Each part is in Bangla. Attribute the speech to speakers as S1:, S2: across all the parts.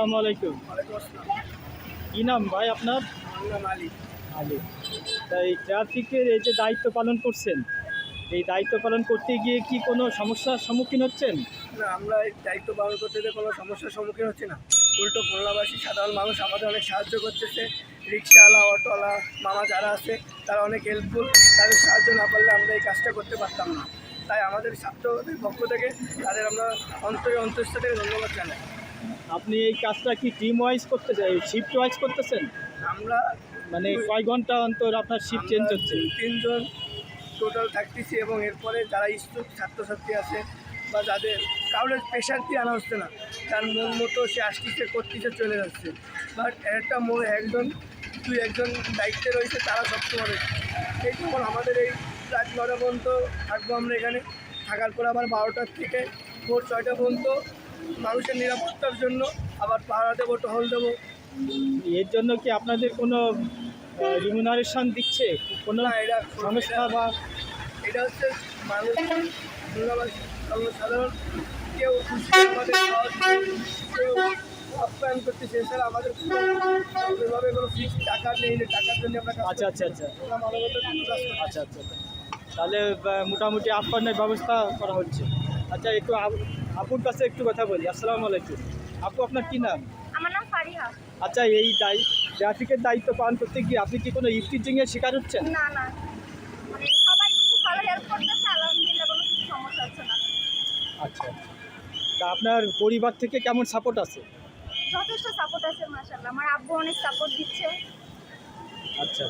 S1: আসসালামু আলাইকুম। কি নাম ভাই আপনার? আলী। তাই ট্রাফিকের এই যে দায়িত্ব পালন করছেন, এই দায়িত্ব পালন করতে গিয়ে কি কোনো সমস্যার সম্মুখীন হচ্ছেন?
S2: না, আমরা এই দায়িত্ব পালন করতে গিয়ে কোনো সমস্যার সম্মুখীন হচ্ছি না। উল্টো খুলনাবাসী সাধারণ মানুষ আমাদের অনেক সাহায্য করতেছে। রিক্সাওয়ালা, অটোওয়ালা মামা যারা আছে তারা অনেক হেল্পফুল। তাদের সাহায্য না করলে আমরা এই কাজটা করতে পারতাম না। তাই আমাদের ছাত্রদের পক্ষ থেকে তাদের আমরা অন্তঃস্থ থেকে ধন্যবাদ জানাই।
S1: আপনি এই কাজটা কি টিম ওয়াইজ করতে চাই, শিফট ওয়াইজ করতেছেন?
S2: আমরা
S1: মানে কয় ঘন্টা অন্তর আপনার শিফট চেঞ্জ হচ্ছে?
S2: 3 জন টোটাল থাকতেছি এবং এরপরে যারা স্টুডেন্ট ছাত্রছাত্রী আছে বা যাদের কাউরে প্রেশার দিয়ে আনা হচ্ছে না, তার মন মতো সে আসতেছে করতেছে চলে যাচ্ছে। বাট একটা একজন দায়িত্বে রয়েছে, তারা সবসময় এই যেমন আমাদের এই রাত 9টা পর্যন্ত থাকবো আমরা এখানে, থাকার পর আবার 12টার থেকে ভোর 6টা পর্যন্ত মানুষের নিরাপত্তার জন্য আবার পাহারা দেবো, টহল দেবো।
S1: এর জন্য কি আপনাদের কোনো রিমুনারেশন দিচ্ছে কোনো
S2: না, এটা
S1: সংস্থা বা?
S2: এটা হচ্ছে মানুষ সাধারণ কেউ খুশি আমাদের কেউ আপ্যায়ন করতেছে। এছাড়া আমাদের ওইভাবে কোনো ফিক্স টাকা নেই যে টাকার জন্য আমরা
S1: আচ্ছা আচ্ছা আচ্ছা
S2: মানবতার জন্য কাজ করছি।
S1: আচ্ছা আচ্ছা। তাহলে মোটামুটি আপ্যায়নের ব্যবস্থা করা হচ্ছে। আচ্ছা, একটু আপুর কাছে একটু কথা বলি। আসসালামু আলাইকুম। আপু, আপনার কি নাম?
S3: আমার নাম ফারিহা।
S1: আচ্ছা, এই ট্রাফিকের দায়িত্ব পালন করতে গিয়ে আপনি কি কোনো ইফটিজিংয়ের শিকার হচ্ছেন?
S3: না না, মানে সবাই খুব ভালো হেল্প করতেছে, আলহামদুলিল্লাহ কোনো কিছু সমস্যা হচ্ছে না।
S1: আচ্ছা, তা আপনার পরিবার থেকে কেমন সাপোর্ট আছে?
S3: যথেষ্ট সাপোর্ট আছে মাশাআল্লাহ, আমার আব্বু অনেক সাপোর্ট দিচ্ছে।
S1: আচ্ছা,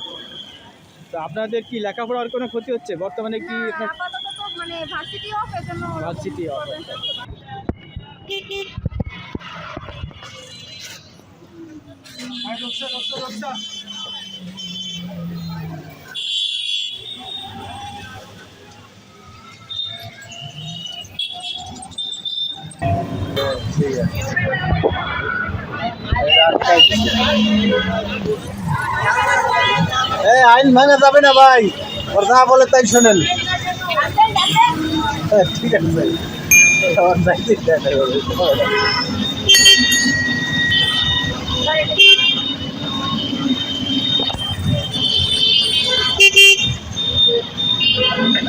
S1: তো আপনাদের কি লেখাপড়ার কোনো ক্ষতি হচ্ছে বর্তমানে? কি
S3: না,
S1: আপনার
S3: আপাতত তো মানে ভার্সিটি অফ, এজন্য
S1: ভার্সিটি অফ। ঠিক আছে।
S4: আইন ভাঙা যাবে না ভাই, ওর যা বলে তাই শোনেন। ঠিক আছে,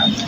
S3: আচ্ছা